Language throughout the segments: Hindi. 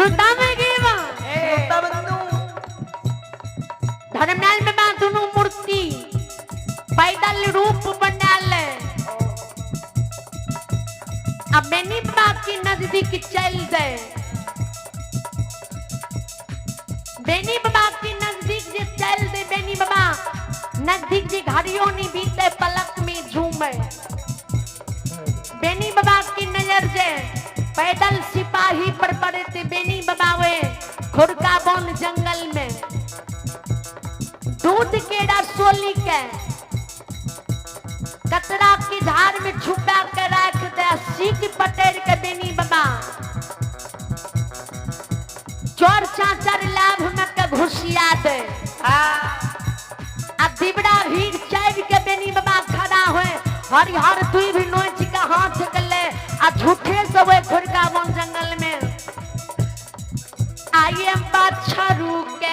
श्रोता में गेवा श्रोता बंधु धर्मनाल में बा दोनों मूर्ति पैदल रूप बनाले अब बेनी बाबा की नजदीक चल दे बेनी बाबा की नजदीक जे चल दे बेनी बाबा नजदीक जे घड़ियों नहीं बीते पलक में झूमे बेनी बाबा की नजर जे पैदल सिपाही पर पड़े थे बेनी बाबा वे खुरका बन जंगल में दूध के रसोली के कतरा की झाड़ में छुपा के रख दे सीख पटेर के बेनी बाबा चोर चाचर लाभ में के घुसिया दे आ दिबड़ा भीड़ चाय के बेनी बाबा खड़ा हुए हरिहर दुई भी नोच के हाथ गले आ झूठे सब खुरका बन जंगल में आइए बादशाह रुके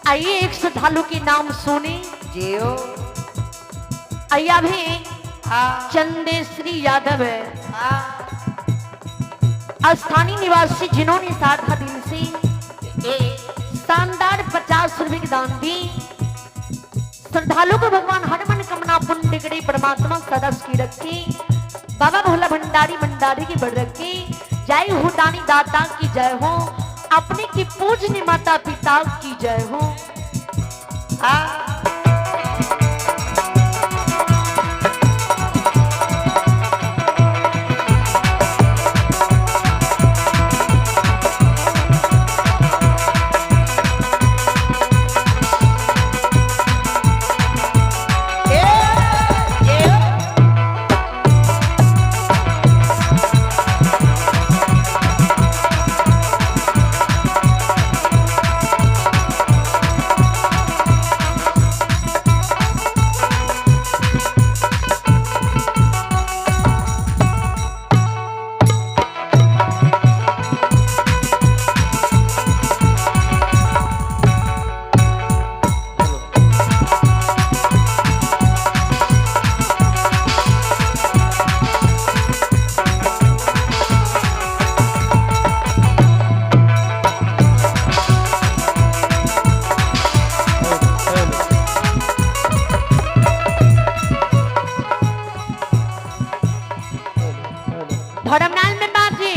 आइए एक श्रद्धालु के नाम सुने जियो आइया भी चंदेश्वरी यादव है स्थानीय निवासी जिन्होंने 7 दिन से शानदार 50 रुपए की दान दी श्रद्धालु को भगवान हर मन कामना पुण्य करे परमात्मा सदा की रखे बाबा भोला भंडारी भंडारी की बढ़ रखे जय हो दानी दाता की जय हो अपने की पूजनीय माता पिता की जय हो धर्मनाल में बाजे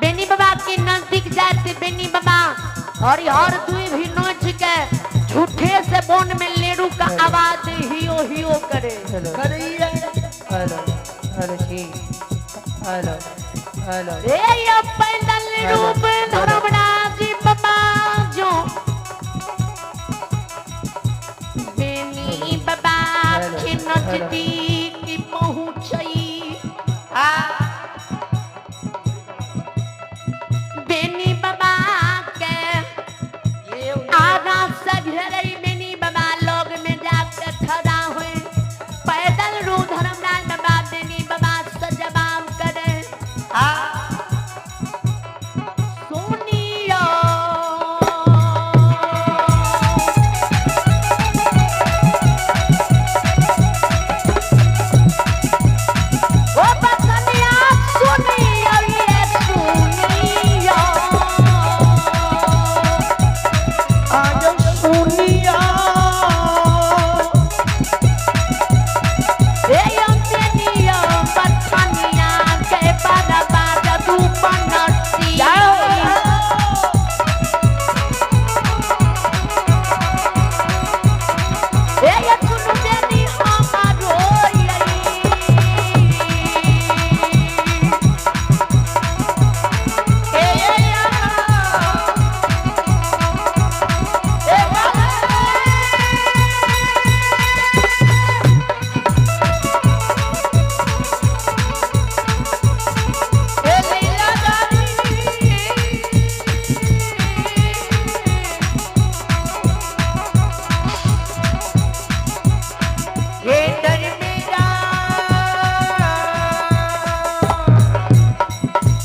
बेनी बाबा के नजदीक जाते बेनी बाबा हरिहर दुई भी नोच के झूठे से बोन में लेडू का आवाज हियो हियो करे हेलो हेलो जी हेलो ए ये पैदल रूप धर्मनाथ जी बाबा बनसी ए ये सुनु देनी हमारो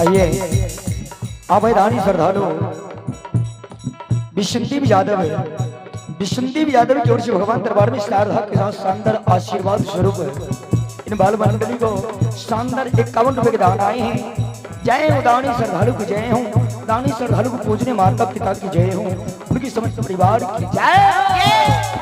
आइए आप रानी श्रद्धालु विष्णुदेव यादव है। विष्णुदेव यादव की ओर से भगवान दरबार में श्रद्धा के साथ शानदार आशीर्वाद स्वरूप है। इन बाल मंडली को शानदार 51 रुपए के दान आए हैं। जय हो दानी श्रद्धालु की जय हो, दानी श्रद्धालु को पूजने माता पिता की जय हो, उनकी समस्त परिवार की जय।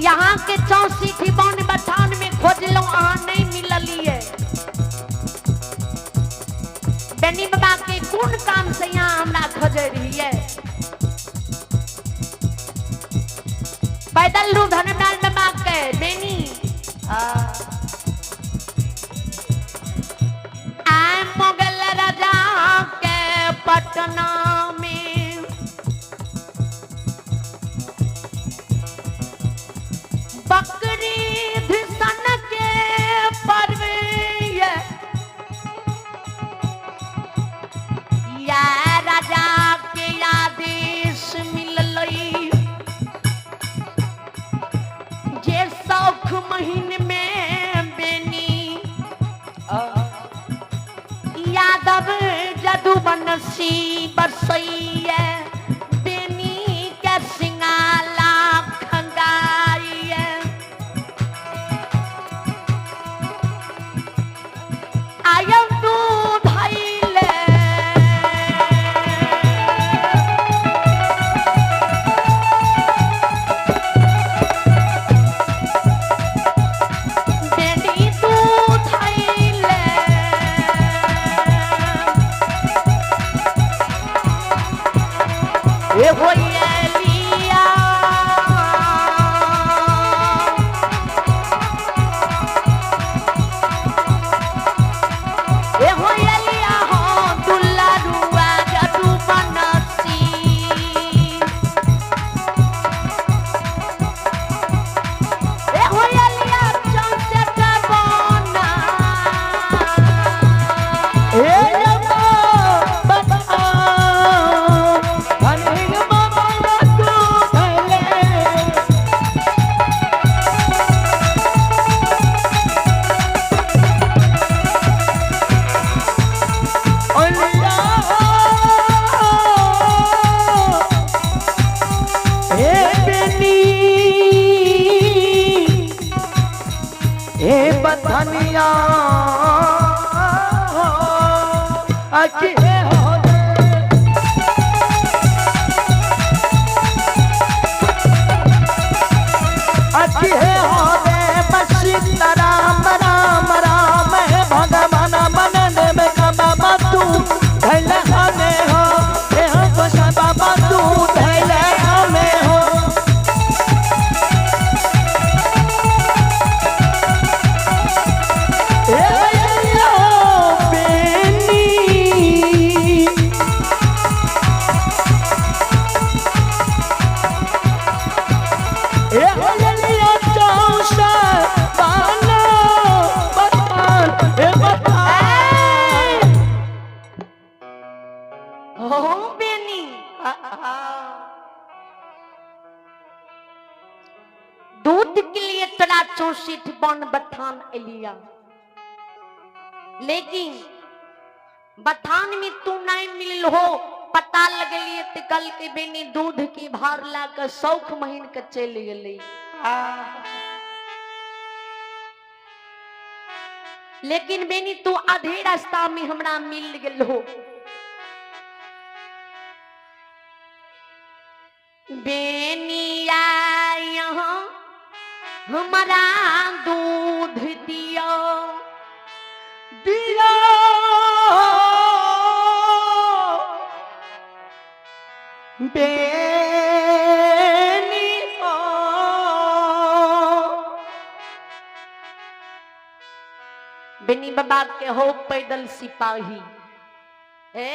यहाँ के 64 बौन बथान में खोजलो अहाँ नहीं मिलली है। बेनी बाबा के कौन काम से यहाँ हमरा खोजे रही है। पैदल रू धर्मलाल बाबा के बेनी आए मुगल राजा के पटना में बकरी धिसन के पर्व या राजा के आदेश मिललई जे सौख महीने में बेनी यादव जदुवंशी बरसैया बेनी के सिंगाला बथनिया अके हो अके हो दे बस राम राम राम है भगवान मन में बाबा तू धैले हमें हो हे हो बाबा तू धैले हमें हो सिठ बन बठान एलिया, लेकिन बठान में तू नहीं मिल हो, पता लगलिए तो कल के बेनी दूध की भार ला कर सौख महीन के चल गई। लेकिन बेनी तू आधे रास्ता में हमरा मिल गल हो। बेनिया यहाँ हमारा दूध दिया दिया बेनी बाबा के हो पैदल सिपाही ए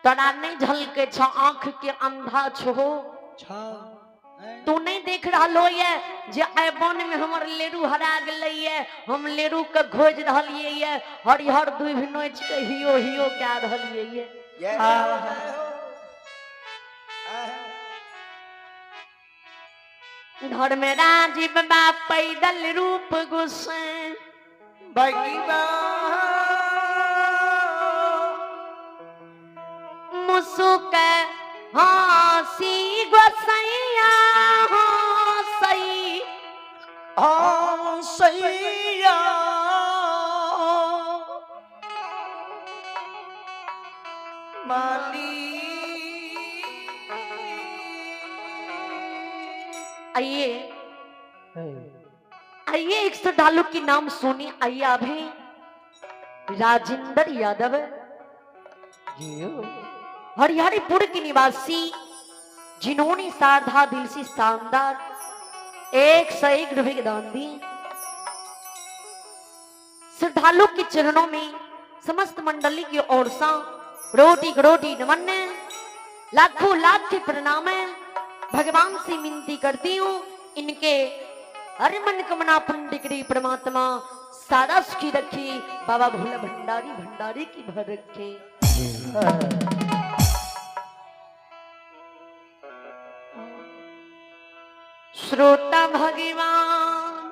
तोरा नहीं झलके छ, आंख के अंधा छो, तू नहीं देख रहा लो ये जे आय बन में हमर लेरू हरा गले ये, हम लेरू के खोज रहलिए ये, हरिहर दूभ नोच के हियो हियो क्या रहलिए ये। घर में राजीव बाबा पैदल रूप गुस्से मुसुक हंसी गोसैया हंसई सैया माली। आइए आइए एक श्रद्धालु की नाम सुनी। आइए अभी राजेंद्र यादव हरिहरपुर के निवासी, जिन्होंने सारधा दिल से शानदार 101 रुपए के दान दी। श्रद्धालु के चरणों में समस्त मंडली की ओर से रोटी करोटी नमन, लाखों लाख के प्रणाम है। भगवान से विनती करती हूँ इनके हर मन कमना पंडिकरी परमात्मा सारा सुखी रखे, बाबा भोला भंडारी भंडारी की भर रखे। श्रोता भगवान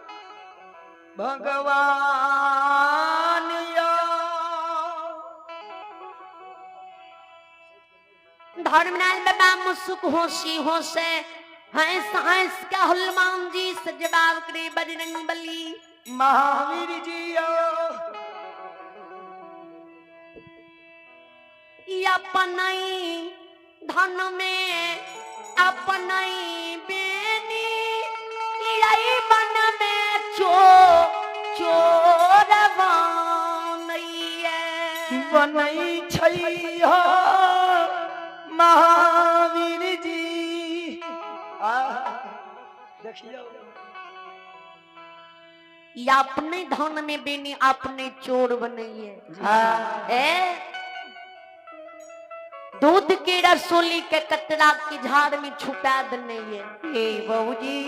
धर्मराज बाबा मुसुक होशी होशे हंस हंस का हनुमान जी से जवाब करे बजरंग बली महावीर जी अपनई धन में अपनई बेनी यही मन में चोर बनई छैया महावीर जी। देखियो अपने धन में बेनी अपने चोर बनइए। दूध के रसोली के कतरा की झाड़ में छुपा दने बहू जी।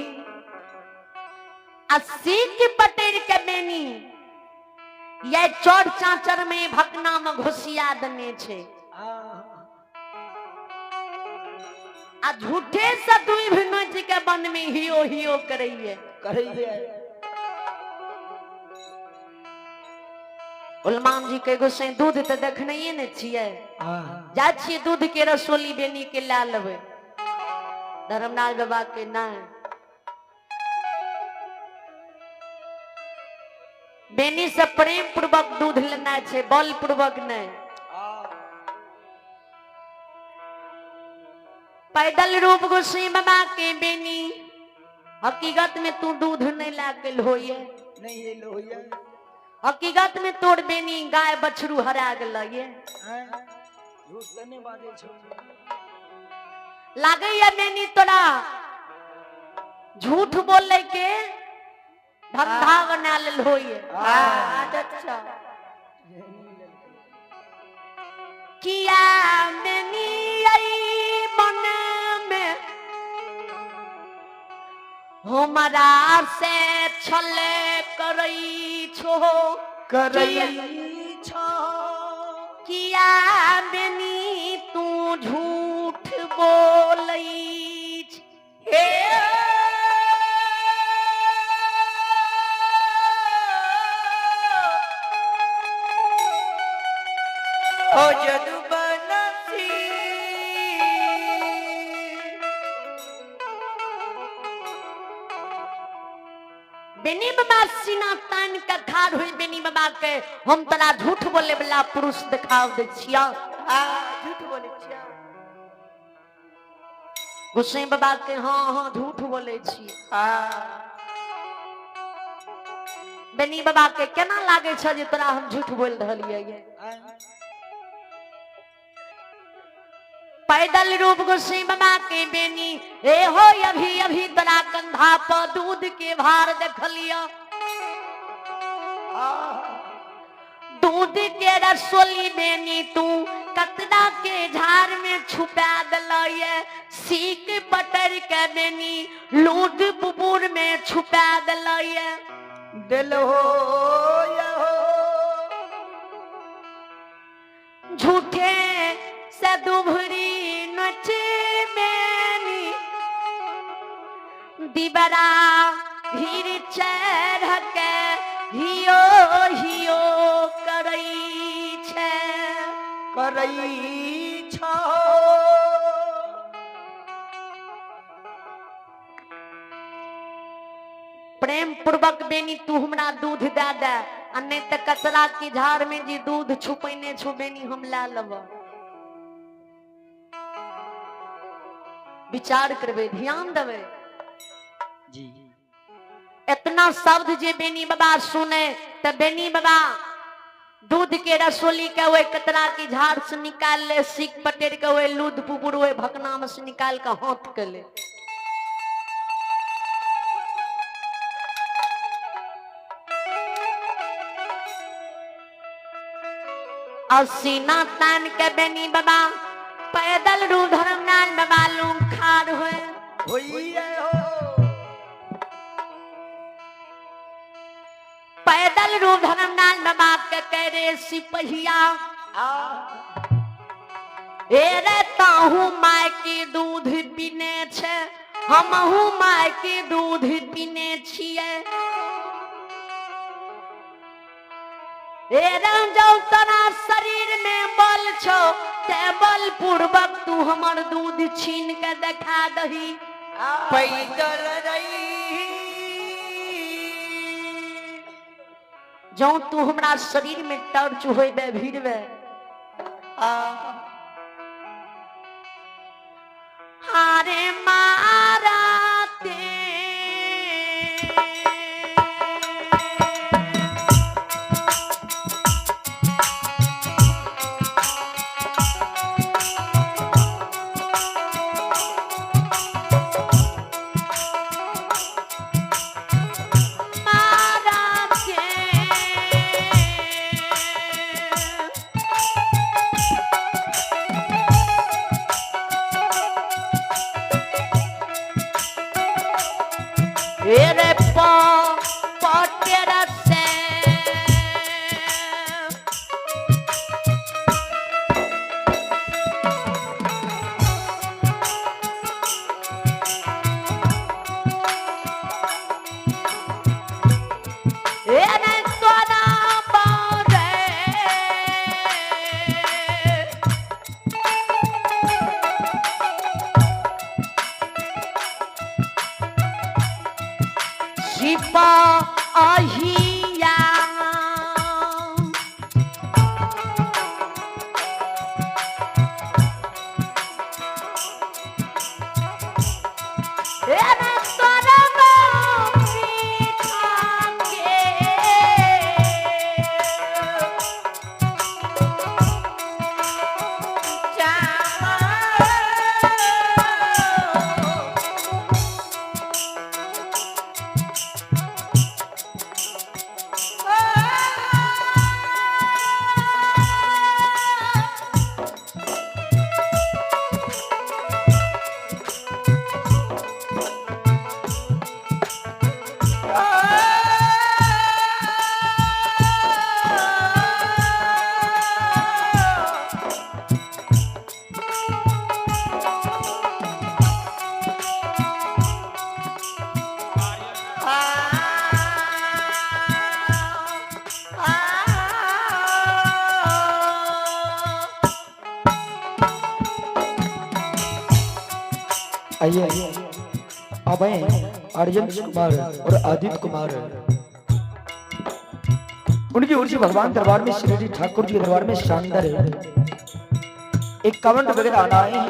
80 की पटेर के बेनी ये चोर चाचर में भकना में घुसिया दने छे। आ झूठे से दुई भी नोच के बन में हियो हियो करइए। हनुमान जी के गोसाई दूध तो देखने ने छिए, जा छिए दूध के रसोली बेनी के ला लेबे। धर्मनाथ बाबा के ना बेनी से प्रेम पूर्वक दूध लेना छे, बल पूर्वक नहीं। पैदल रूप गोसाई बाबा के बेनी हकीकत में तू दूध नहीं ला के लोये नहीं लोये, हकीकत में तोड़ बेनी गाय बछरू हरा गल लागे बेनी तोरा झूठ बोले के धंधा बना ले होइए। अच्छा किया बेनी आई मन में हमारा से छले करई छो किया बेनी तू झूठ बोलई हे हो जदु बनसी बेनी बाबा सीना तान के खाड़ हुई बेनी बाबा के हम तोरा झूठ बोले वाला पुरुष दिखाव दे छिया झूठ बोले छिया गोसाई बाबा के हाँ हाँ झूठ बोले छी बेनी बाबा के केना लागे छ जे तोरा हम झूठ बोल रहलिए ये पैदल रूप गोसाई बाबा के बेनी ए हो अभी अभी तोरा कंधा पर दूध के भार देखलिया दूध के रसोली बेनी तू कतना के झाड़ में छुपा दिलये सीक बटर के बेनी लूट बुबुर में छुपा दिलये दिल हो या हो झूठे से दुभरी नच बेनी दिबरा हीर चढ़ के हियो हियो करई छे करई छो प्रेम पूर्वक बेनी तू हमरा दूध दे दे आ नहीं तो कचरा की झाड़ में जी दूध छुपैने छु बेनी हम ला लब विचार करबे ध्यान देवे जी इतना शब्द जे बेनी बाबा सुने तो बेनी बाबा दूध के रसोली के वो कतरा की झाड़ से निकाल ले सीख पटेर के वो लूध पुपुर वो भकना में से निकाल के हाथ के ले और सीना तान के बेनी बाबा पैदल रू धर्मनाथ बाबा लोग खाड़ हुए होइए हो पैदल रू धर्मनाथ बाबा के करे सिपहिया ए रे ताहू माय के दूध पीने छे हमहू माय के दूध पीने छिए ए रंजौ तना शरीर में बल छो ते बल पूर्वक तू हमर दूध छीन के देखा दही पैदल रही जो तू हमरा शरीर में टर्च होइबे भीड़बे हारे मारा ते रे पटेरा से रे सोना बारे शिपा आहिया रे सोना पीछा के आइए अब अर्जुन कुमार और आदित्य कुमार उनकी ओर से भगवान दरबार में श्री जी ठाकुर जी के दरबार में शानदार एक कवंट वगैरह आना है।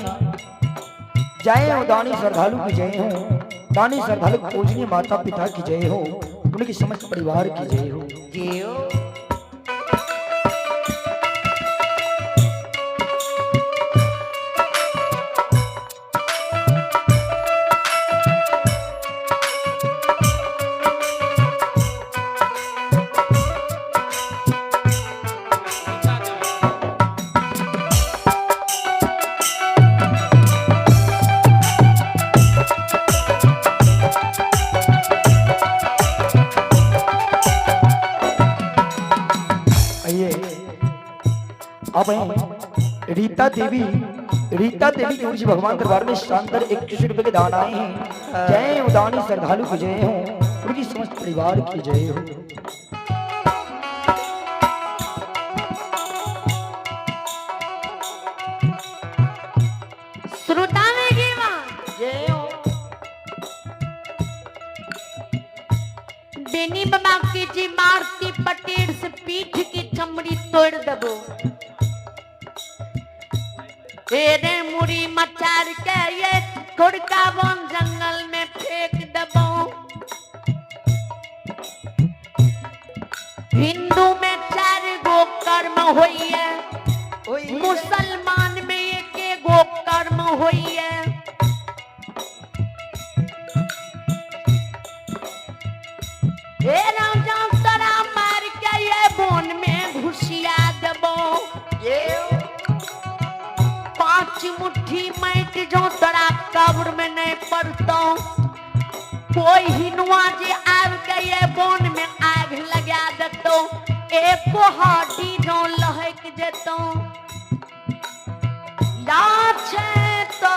जय हो दानी श्रद्धालु की जय हो, दानी श्रद्धालु पूजनीय माता पिता की जय हो, उनके समस्त परिवार की जय हो। अब रीता देवी की ओर से भगवान दरबार में शानदार 21 रुपए के दान आए हैं। जय उदानी श्रद्धालु की जय हो, उनकी समस्त परिवार की जय हो। श्रोता ने जय हो। बेनी बाबा की जी मारती पटेल से पीठ की चमड़ी तोड़ दबो, तेरे मुड़ी मचार के ये खुड़का वन जंगल में फेंक दबो। हिंदू में 4 गो कर्म होई है, मुसलमान में 1 गो कर्म होई है। ए राजा तरा मार के ये बोन में घुसिया दबो। 5 मुट्ठी मैट जो तरा कब्र में नहीं पड़ता, कोई हिनुआ जे आग के ये बोन में आग लगा देतो, एको हाथी जो लहक जेतो। लाछे तो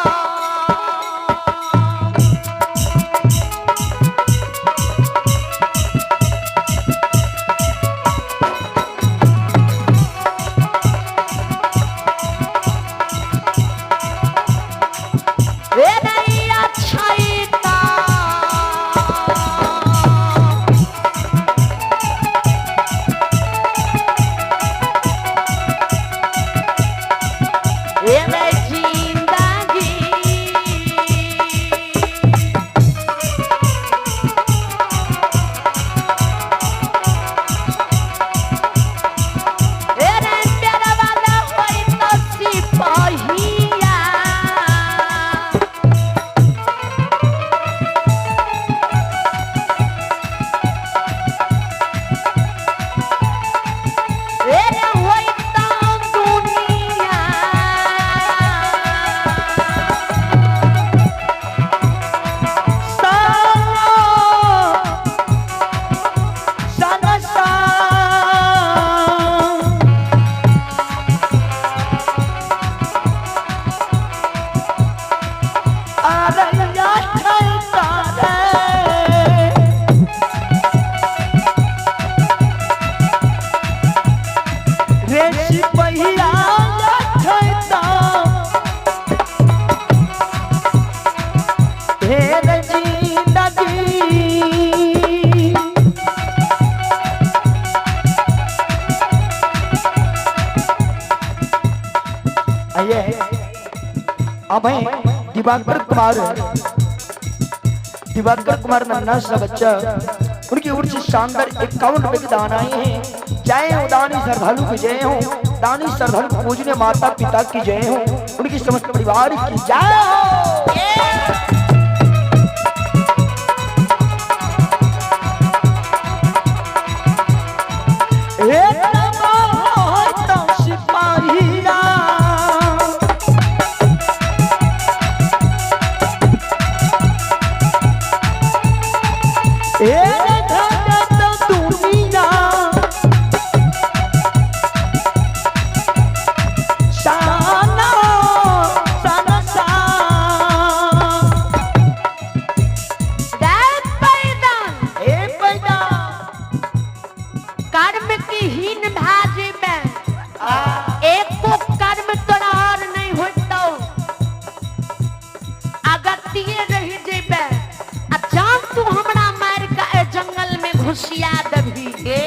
दिवाकर कुमार नन्हा सा बच्चा, उनकी ओर से शानदार 51 रुपए के दान आए हैं। जय हो दानी श्रद्धालु की जय हो, दानी श्रद्धालु पूजनीय माता पिता की जय हो, उनकी समस्त परिवार की जय हो। दभी के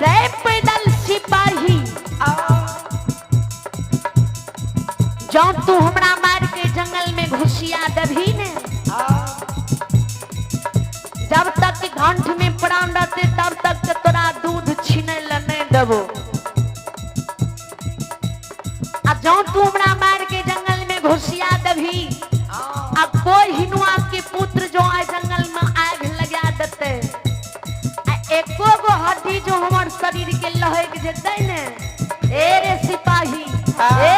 रे पैदल सिपाही जो तू हमरा मार के जंगल में घुसिया दभी ने जब तक घंट में प्राण रहते तब तक के तोरा दूध छीने ला नहीं देबो आ जो तू हमरा मार के जंगल में घुसिया दभी अब कोई हिनुआ के पुत्र जो आए जंगल में आग लगा देते आ एको गो हड्डी जो हमार शरीर के लहक जेते ने ए रे सिपाही ए